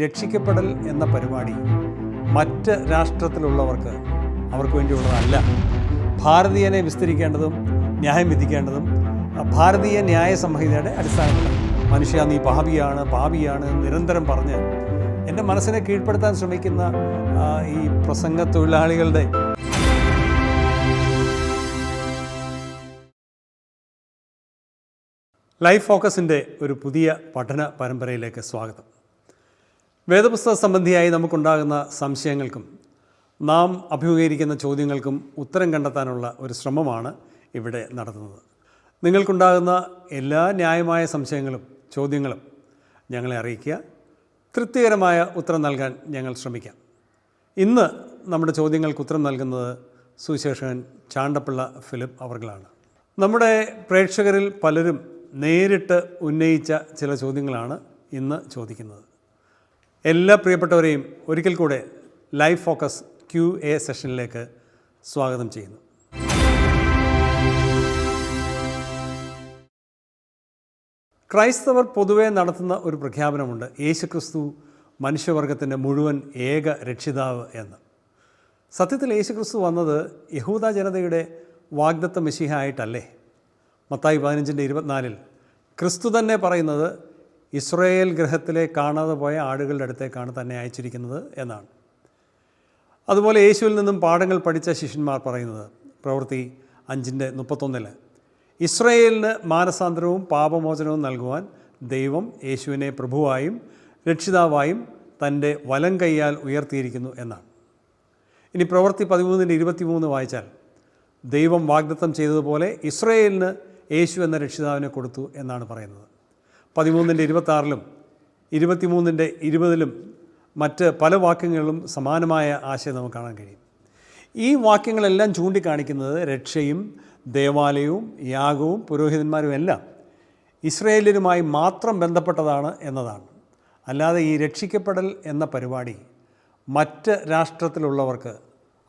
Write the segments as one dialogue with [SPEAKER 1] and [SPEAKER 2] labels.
[SPEAKER 1] രക്ഷിക്കപ്പെടൽ എന്ന പരിപാടി മറ്റ് രാഷ്ട്രത്തിലുള്ളവർക്ക് അവർക്ക് വേണ്ടിയുള്ളതല്ല. ഭാരതീയനെ വിസ്തരിക്കേണ്ടതും ന്യായം വിധിക്കേണ്ടതും ഭാരതീയ ന്യായ സംഹിതയുടെ അടിസ്ഥാനത്തിലാണ്. മനുഷ്യ നീ പാപിയാണ് നിരന്തരം പറഞ്ഞ് എൻ്റെ മനസ്സിനെ കീഴ്പ്പെടുത്താൻ ശ്രമിക്കുന്ന ഈ പ്രസംഗ തൊഴിലാളികളുടെ ലൈഫ് ഫോക്കസിൻ്റെ ഒരു പുതിയ പഠന പരമ്പരയിലേക്ക് സ്വാഗതം. വേദപുസ്തക സംബന്ധിയായി നമുക്കുണ്ടാകുന്ന സംശയങ്ങൾക്കും നാം അഭിമുഖീകരിക്കുന്ന ചോദ്യങ്ങൾക്കും ഉത്തരം കണ്ടെത്താനുള്ള ഒരു ശ്രമമാണ് ഇവിടെ നടത്തുന്നത്. നിങ്ങൾക്കുണ്ടാകുന്ന എല്ലാ ന്യായമായ സംശയങ്ങളും ചോദ്യങ്ങളും ഞങ്ങളെ അറിയിക്കുക. തൃപ്തികരമായ ഉത്തരം നൽകാൻ ഞങ്ങൾ ശ്രമിക്കാം. ഇന്ന് നമ്മുടെ ചോദ്യങ്ങൾക്ക് ഉത്തരം നൽകുന്നത് സുവിശേഷകൻ ചാണ്ടപ്പിള്ള ഫിലിപ്പ് അവർകളാണ്. നമ്മുടെ പ്രേക്ഷകരിൽ പലരും നേരിട്ട് ഉന്നയിച്ച ചില ചോദ്യങ്ങളാണ് ഇന്ന് ചോദിക്കുന്നത്. എല്ലാ പ്രിയപ്പെട്ടവരെയും ഒരിക്കൽ കൂടെ ലൈഫ് ഫോക്കസ് QA സെഷനിലേക്ക് സ്വാഗതം ചെയ്യുന്നു. ക്രൈസ്തവർ പൊതുവെ നടത്തുന്ന ഒരു പ്രഖ്യാപനമുണ്ട്, യേശുക്രിസ്തു മനുഷ്യവർഗത്തിൻ്റെ മുഴുവൻ ഏക രക്ഷിതാവ് എന്ന്. സത്യത്തിൽ യേശുക്രിസ്തു വന്നത് യഹൂദ ജനതയുടെ വാഗ്ദത്ത മെശിഹ ആയിട്ടല്ലേ? മത്തായി 15:24 ക്രിസ്തു തന്നെ പറയുന്നത് ഇസ്രായേൽ ഗൃഹത്തിലെ കാണാതെ പോയ ആടുകളുടെ അടുത്തേക്കാണ് തന്നെ അയച്ചിരിക്കുന്നത് എന്നാണ്. അതുപോലെ യേശുവിൽ നിന്നും പാഠങ്ങൾ പഠിച്ച ശിഷ്യന്മാർ പറയുന്നത് പ്രവൃത്തി 5:31 ഇസ്രായേലിന് മാനസാന്തരവും പാപമോചനവും നൽകുവാൻ ദൈവം യേശുവിനെ പ്രഭുവായും രക്ഷിതാവായും തൻ്റെ വലം കൈയാൽ ഉയർത്തിയിരിക്കുന്നു എന്നാണ്. ഇനി പ്രവൃത്തി 13:23 വായിച്ചാൽ ദൈവം വാഗ്ദത്തം ചെയ്തതുപോലെ ഇസ്രായേലിന് യേശു എന്ന രക്ഷിതാവിനെ കൊടുത്തു എന്നാണ് പറയുന്നത്. 13:26 23:20 മറ്റ് പല വാക്യങ്ങളിലും സമാനമായ ആശയം നമുക്ക് കാണാൻ കഴിയും. ഈ വാക്യങ്ങളെല്ലാം ചൂണ്ടിക്കാണിക്കുന്നത് രക്ഷയും ദേവാലയവും യാഗവും പുരോഹിതന്മാരും എല്ലാം ഇസ്രായേലിനുമായി മാത്രം ബന്ധപ്പെട്ടതാണ് എന്നതാണ്. അല്ലാതെ ഈ രക്ഷിക്കപ്പെടൽ എന്ന പരിപാടി മറ്റ് രാഷ്ട്രത്തിലുള്ളവർക്ക്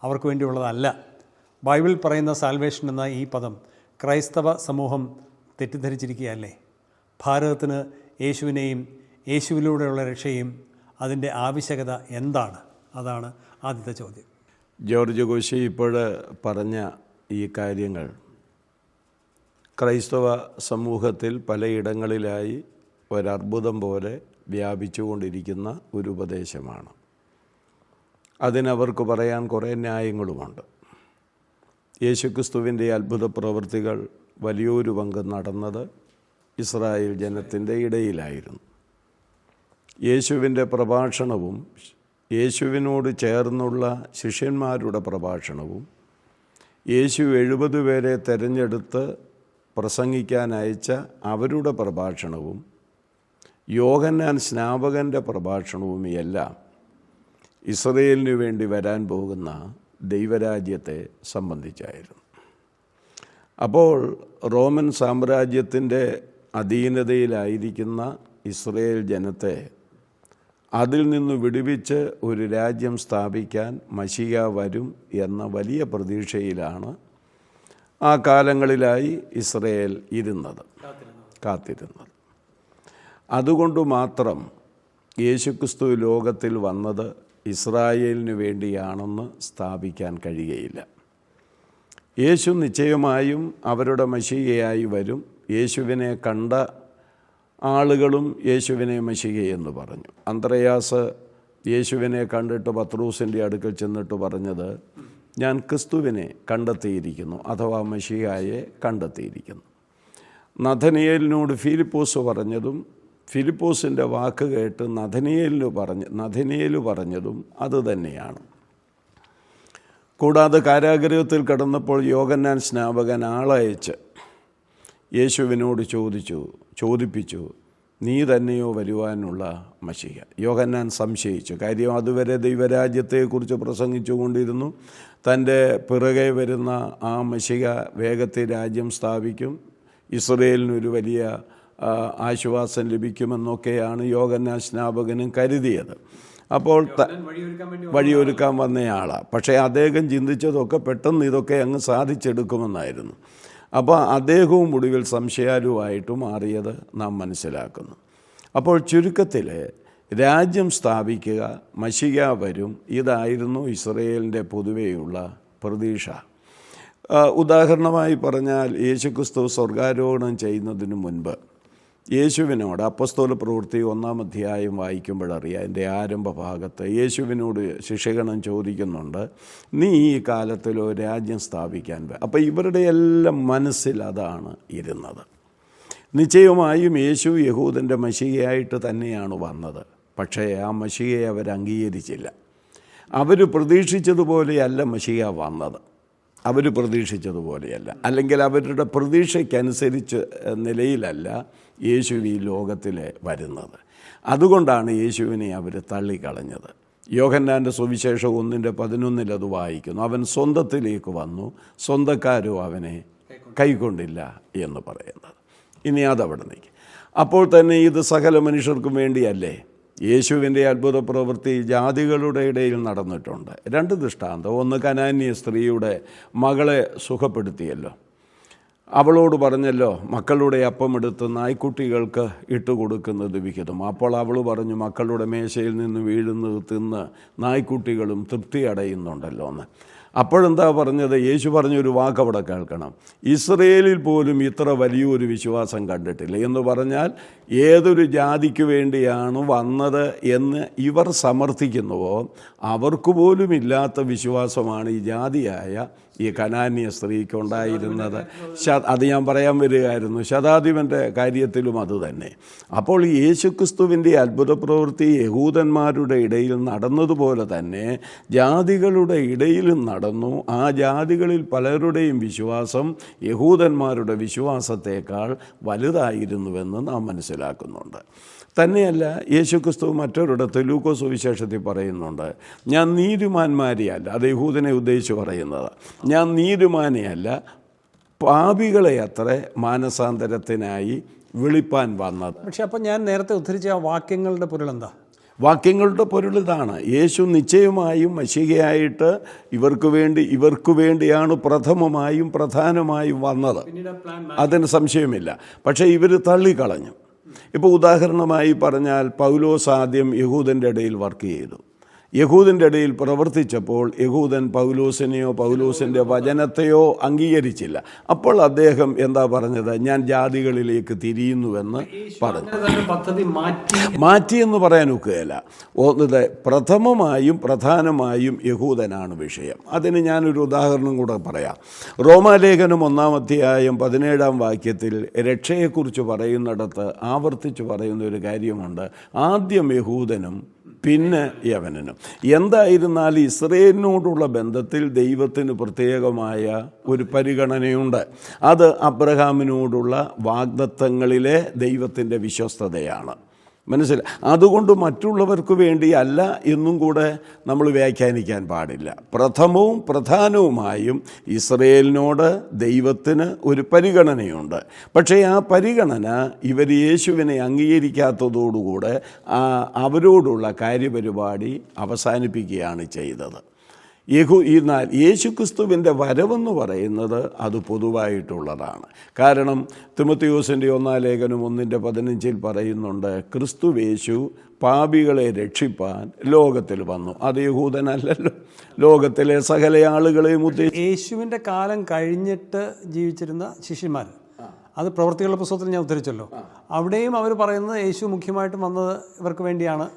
[SPEAKER 1] അവർക്ക് വേണ്ടിയുള്ളതല്ല. ബൈബിൾ പറയുന്ന സാൽവേഷൻ എന്ന ഈ പദം ക്രൈസ്തവ സമൂഹം തെറ്റിദ്ധരിച്ചിരിക്കുകയല്ലേ? ഭാരതത്തിന് യേശുവിനെയും യേശുവിലൂടെയുള്ള രക്ഷയും അതിൻ്റെ ആവശ്യകത എന്താണ്? അതാണ് ആദ്യത്തെ ചോദ്യം.
[SPEAKER 2] ജോർജ് കോശി ഇപ്പോൾ പറഞ്ഞ ഈ കാര്യങ്ങൾ ക്രൈസ്തവ സമൂഹത്തിൽ പലയിടങ്ങളിലായി ഒരർബുദം പോലെ വ്യാപിച്ചുകൊണ്ടിരിക്കുന്ന ഒരു ഉപദേശമാണ്. അതിനവർക്ക് പറയാൻ കുറേ ന്യായങ്ങളുമുണ്ട്. യേശുക്രിസ്തുവിൻ്റെ അത്ഭുത പ്രവൃത്തികൾ വലിയൊരു പങ്ക് നടന്നത് ഇസ്രായേൽ ജനത്തിൻ്റെ ഇടയിലായിരുന്നു. യേശുവിൻ്റെ പ്രഭാഷണവും യേശുവിനോട് ചേർന്നുള്ള ശിഷ്യന്മാരുടെ പ്രഭാഷണവും യേശു 70 പേരെ തിരഞ്ഞെടുത്ത് പ്രസംഗിക്കാൻ അയച്ച അവരുടെ പ്രഭാഷണവും യോഹന്നാൻ സ്നാപകൻ്റെ പ്രഭാഷണവും എല്ലാം ഇസ്രായേലിനു വേണ്ടി വരാൻ പോകുന്ന ദൈവരാജ്യത്തെ സംബന്ധിച്ചായിരുന്നു. അപ്പോൾ റോമൻ സാമ്രാജ്യത്തിൻ്റെ അധീനതയിലായിരിക്കുന്ന ഇസ്രായേൽ ജനത്തെ അതിൽ നിന്ന് വിടുവിച്ച് ഒരു രാജ്യം സ്ഥാപിക്കാൻ മശിഹ വരും എന്ന വലിയ പ്രതീക്ഷയിലാണ് ആ കാലങ്ങളിലായി ഇസ്രായേൽ കാത്തിരുന്നത്. അതുകൊണ്ട് മാത്രം യേശുക്രിസ്തു ലോകത്തിൽ വന്നത് ഇസ്രായേലിനു വേണ്ടിയാണെന്ന് സ്ഥാപിക്കാൻ കഴിയുകയില്ല. യേശു നിശ്ചയമായും അവരുടെ മശിഹയായി വരും. യേശുവിനെ കണ്ട ആളുകളും യേശുവിനെ മശിഹയെന്ന് പറഞ്ഞു. അന്ത്രയാസ് യേശുവിനെ കണ്ടിട്ട് പത്രോസിൻ്റെ അടുക്കൽ ചെന്നിട്ട് പറഞ്ഞത്, ഞാൻ ക്രിസ്തുവിനെ കണ്ടെത്തിയിരിക്കുന്നു, അഥവാ മശിഹയെ കണ്ടെത്തിയിരിക്കുന്നു. നഥനിയേലിനോട് ഫിലിപ്പോസ് പറഞ്ഞതും ഫിലിപ്പോസിൻ്റെ വാക്ക് കേട്ട് നഥനിയേല് പറഞ്ഞതും അതുതന്നെയാണ്. കൂടാതെ കാരാഗൃഹത്തിൽ കിടന്നപ്പോൾ യോഹന്നാൻ സ്നാപകൻ ആളയച്ച് യേശുവിനോട് ചോദിപ്പിച്ചു, നീ തന്നെയോ വരുവാനുള്ള മശിഹ? യോഹന്നാൻ സംശയിച്ചു. കാര്യം അതുവരെ ദൈവരാജ്യത്തെക്കുറിച്ച് പ്രസംഗിച്ചു കൊണ്ടിരുന്നു. തൻ്റെ പിറകെ വരുന്ന ആ മശിഹ വേഗത്തിൽ രാജ്യം സ്ഥാപിക്കും, ഇസ്രായേലിനൊരു വലിയ ആശ്വാസം ലഭിക്കുമെന്നൊക്കെയാണ് യോഹന്നാൻ സ്നാപകനും കരുതിയത്. അപ്പോൾ വഴിയൊരുക്കാൻ വന്നയാളാണ്. പക്ഷേ അദ്ദേഹം ചിന്തിച്ചതൊക്കെ പെട്ടെന്ന് ഇതൊക്കെ അങ്ങ് സാധിച്ചെടുക്കുമെന്നായിരുന്നു. അപ്പോൾ അദ്ദേഹവും ഒടുവിൽ സംശയാലുവായിട്ട് മാറിയത് നാം മനസ്സിലാക്കുന്നു. അപ്പോൾ ചുരുക്കത്തിൽ രാജ്യം സ്ഥാപിക്കുക, മശിഹ വരും. ഇതായിരുന്നു ഇസ്രയേലിൻ്റെ പൊതുവെയുള്ള പ്രതീക്ഷ. ഉദാഹരണമായി പറഞ്ഞാൽ യേശുക്രിസ്തു സ്വർഗാരോഹണം ചെയ്യുന്നതിന് മുൻപ് യേശുവിനോട് അപ്പസ്തോല പ്രവൃത്തി 1-ാം അധ്യായം വായിക്കുമ്പോഴറിയാം, അതിൻ്റെ ആരംഭ ഭാഗത്ത് യേശുവിനോട് ശിഷ്യഗണം ചോദിക്കുന്നുണ്ട്, നീ ഈ കാലത്തിലോ രാജ്യം സ്ഥാപിക്കാൻ. അപ്പോൾ ഇവരുടെ എല്ലാം മനസ്സിൽ അതാണ് ഇരുന്നത്. നിശ്ചയമായും യേശു യഹൂദൻ്റെ മശിഹയായിട്ട് തന്നെയാണ് വന്നത്. പക്ഷേ ആ മശിഹയെ അവർ അംഗീകരിച്ചില്ല. അവർ പ്രതീക്ഷിച്ചതുപോലെയല്ല മശിഹ വന്നത്. അവർ പ്രതീക്ഷിച്ചതുപോലെയല്ല, അല്ലെങ്കിൽ അവരുടെ പ്രതീക്ഷയ്ക്കനുസരിച്ച് നിലയിലല്ല യേശു ഈ ലോകത്തിൽ വരുന്നത്. അതുകൊണ്ടാണ് യേശുവിനെ അവർ തള്ളിക്കളഞ്ഞത്. യോഹന്നാൻ്റെ സുവിശേഷം 1:11 അത് വായിക്കുന്നു. അവൻ സ്വന്തത്തിലേക്ക് വന്നു, സ്വന്തക്കാരോ അവനെ കൈക്കൊണ്ടില്ല എന്ന് പറയുന്നത്. ഇനി അതവിടെ നിൽക്കും. അപ്പോൾ തന്നെ ഇത് സകല മനുഷ്യർക്കും വേണ്ടിയല്ലേ? യേശുവിൻ്റെ അത്ഭുത പ്രവൃത്തി ജാതികളുടെ ഇടയിൽ നടന്നിട്ടുണ്ട്. 2 ദൃഷ്ടാന്തം. ഒന്ന്, കനാന്യ സ്ത്രീയുടെ മകളെ സുഖപ്പെടുത്തിയല്ലോ. അവളോട് പറഞ്ഞല്ലോ, മക്കളുടെ അപ്പം എടുത്ത് നായ്ക്കുട്ടികൾക്ക് ഇട്ടുകൊടുക്കുന്നത് വിഹിതം. അപ്പോൾ അവൾ പറഞ്ഞു, മക്കളുടെ മേശയിൽ നിന്ന് വീഴുന്നത് തിന്ന് നായ്ക്കുട്ടികളും തൃപ്തി അടയുന്നുണ്ടല്ലോ എന്ന്. അപ്പോഴെന്താ പറഞ്ഞത്? യേശു പറഞ്ഞൊരു വാക്ക് അവിടെ കേൾക്കണം. ഇസ്രയേലിൽ പോലും ഇത്ര വലിയൊരു വിശ്വാസം കണ്ടിട്ടില്ല എന്ന് പറഞ്ഞാൽ ഏതൊരു ജാതിക്ക് വേണ്ടിയാണ് വന്നത് എന്ന് ഇവർ സമർത്ഥിക്കുന്നുവോ അവർക്ക് പോലും ഇല്ലാത്ത വിശ്വാസമാണ് ഈ ജാതിയായ ഈ കനാന്യ സ്ത്രീക്ക് ഉണ്ടായിരുന്നത്. അത് ഞാൻ പറയാൻ വരികയായിരുന്നു. ശതാധിപൻ്റെ കാര്യത്തിലും അതുതന്നെ. അപ്പോൾ യേശുക്രിസ്തുവിൻ്റെ അത്ഭുത പ്രവൃത്തി യഹൂദന്മാരുടെ ഇടയിൽ നടന്നതുപോലെ തന്നെ ജാതികളുടെ ഇടയിലും നടന്നു. ആ ജാതികളിൽ പലരുടെയും വിശ്വാസം യഹൂദന്മാരുടെ വിശ്വാസത്തേക്കാൾ വലുതായിരുന്നുവെന്ന് നാം മനസ്സിലാക്കുന്നുണ്ട്. തന്നെയല്ല, യേശുക്രിസ്തു മറ്റൊരിടത്ത് ലൂക്കോസ് സുവിശേഷത്തിൽ പറയുന്നുണ്ട്, ഞാൻ നീതിമാന്മാരെയല്ല, അത് യഹൂദനെ ഉദ്ദേശിച്ച് പറയുന്നത്, ഞാൻ നീതിമാനെയല്ല പാപികളെ അത്ര മാനസാന്തരത്തിനായി വിളിപ്പാൻ വന്നത്.
[SPEAKER 1] പക്ഷെ അപ്പം ഞാൻ നേരത്തെ ഉദ്ധരിച്ച ആ വാക്യങ്ങളുടെ പൊരുളെന്താ?
[SPEAKER 2] വാക്യങ്ങളുടെ പൊരുളിതാണ്. യേശു നിശ്ചയമായും മശിഹയായിട്ട് ഇവർക്ക് വേണ്ടിയാണ് പ്രഥമമായും പ്രധാനമായും വന്നത്. അതിന് സംശയമില്ല. പക്ഷേ ഇവർ തള്ളിക്കളഞ്ഞു. ഇപ്പോൾ ഉദാഹരണമായി പറഞ്ഞാൽ, പൗലോസ് ആദ്യം യഹൂദൻ്റെ ഇടയിൽ വർക്ക് ചെയ്തു. യഹൂദൻ്റെ ഇടയിൽ പ്രവർത്തിച്ചപ്പോൾ യഹൂദൻ പൗലോസിനെയോ പൗലോസിൻ്റെ വചനത്തെയോ അംഗീകരിച്ചില്ല. അപ്പോൾ അദ്ദേഹം എന്താ പറഞ്ഞത്? ഞാൻ ജാതികളിലേക്ക് തിരിയുന്നുവെന്ന് പറഞ്ഞു. മാറ്റിയെന്ന് പറയാൻ ഒക്കുകയില്ല. പ്രഥമമായും പ്രധാനമായും യഹൂദനാണ് വിഷയം. അതിന് ഞാനൊരു ഉദാഹരണം കൂടെ പറയാം. റോമാലേഖനം 1-ാം അധ്യായം 17-ാം വാക്യത്തിൽ രക്ഷയെക്കുറിച്ച് പറയുന്നിടത്ത് ആവർത്തിച്ച് പറയുന്ന ഒരു കാര്യമുണ്ട്. ആദ്യം യഹൂദനും പിന്നെ യവനനും. എന്തായിരുന്നാലും ഇസ്രയേലിനോടുള്ള ബന്ധത്തിൽ ദൈവത്തിന് പ്രത്യേകമായ ഒരു പരിഗണനയുണ്ട്. അത് അബ്രഹാമിനോടുള്ള വാഗ്ദത്തങ്ങളിലെ ദൈവത്തിൻ്റെ വിശ്വസ്തതയാണ്. മനസ്സിലായി? അതുകൊണ്ട് മറ്റുള്ളവർക്ക് വേണ്ടിയല്ല എന്നും കൂടെ നമ്മൾ വ്യാഖ്യാനിക്കാൻ പാടില്ല. പ്രഥമവും പ്രധാനവുമായും ഇസ്രയേലിനോട് ദൈവത്തിന് ഒരു പരിഗണനയുണ്ട്. പക്ഷേ ആ പരിഗണന ഇവർ യേശുവിനെ അംഗീകരിക്കാത്തതോടുകൂടെ അവരോടുള്ള കാര്യപരിപാടി അവസാനിപ്പിക്കുകയാണ് ചെയ്തത്. എന്നാൽ യേശുക്രിസ്തുവിൻ്റെ വരവെന്ന് പറയുന്നത് അത് പൊതുവായിട്ടുള്ളതാണ്. കാരണം തിമോഥെയോസിൻ്റെ 1-ാം ലേഖനം 1:15 പറയുന്നുണ്ട്, ക്രിസ്തുവേശു പാപികളെ രക്ഷിപ്പാൻ ലോകത്തിൽ വന്നു. അത് യഹൂദനല്ലല്ലോ, ലോകത്തിലെ സകല ആളുകളെയും ഉദ്ദേശിച്ച്.
[SPEAKER 1] യേശുവിൻ്റെ കാലം കഴിഞ്ഞിട്ട് ജീവിച്ചിരുന്ന ശിഷ്യന്മാർ, അത് പ്രവൃത്തികളുടെ പുസ്തകത്തിൽ ഞാൻ ഉദ്ധരിച്ചല്ലോ, അവിടെയും അവർ പറയുന്നത് യേശു മുഖ്യമായിട്ടും വന്നത് ഇവർക്ക് വേണ്ടിയാണ്.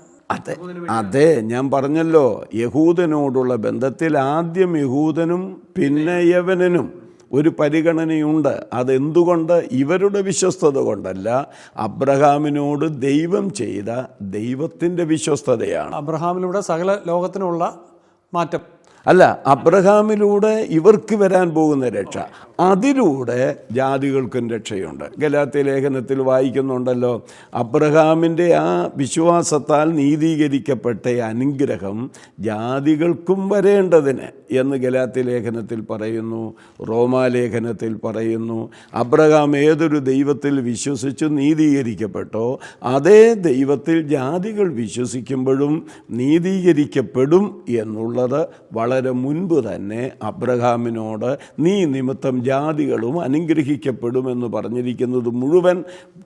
[SPEAKER 2] അതെ, ഞാൻ പറഞ്ഞല്ലോ, യഹൂദനോടുള്ള ബന്ധത്തിൽ ആദ്യം യഹൂദനും പിന്നെ യവനനും ഒരു പരിഗണനയുണ്ട്. അതെന്തുകൊണ്ട്? ഇവരുടെ വിശ്വസ്തത കൊണ്ടല്ല, അബ്രഹാമിനോട് ദൈവം ചെയ്ത ദൈവത്തിൻ്റെ വിശ്വസ്തതയാണ്.
[SPEAKER 1] അബ്രഹാമിലൂടെ സകല ലോകത്തിനുള്ള മാറ്റം
[SPEAKER 2] അല്ല, അബ്രഹാമിലൂടെ ഇവർക്ക് വരാൻ പോകുന്ന രക്ഷ, അതിലൂടെ ജാതികൾക്കും രക്ഷയുണ്ട്. ഗലാത്യ ലേഖനത്തിൽ വായിക്കുന്നുണ്ടല്ലോ, അബ്രഹാമിൻ്റെ ആ വിശ്വാസത്താൽ നീതീകരിക്കപ്പെട്ട അനുഗ്രഹം ജാതികൾക്കും വരേണ്ടതിന് എന്ന് ഗലാത്യ ലേഖനത്തിൽ പറയുന്നു, റോമാലേഖനത്തിൽ പറയുന്നു. അബ്രഹാം ഏതൊരു ദൈവത്തിൽ വിശ്വസിച്ചു നീതീകരിക്കപ്പെട്ടോ അതേ ദൈവത്തിൽ ജാതികൾ വിശ്വസിക്കുമ്പോഴും നീതീകരിക്കപ്പെടും എന്നുള്ളത് വളരെ മുൻപ് തന്നെ അബ്രഹാമിനോട് നീ നിമിത്തം ജാതികളും അനുഗ്രഹിക്കപ്പെടുമെന്ന് പറഞ്ഞിരിക്കുന്നത് മുഴുവൻ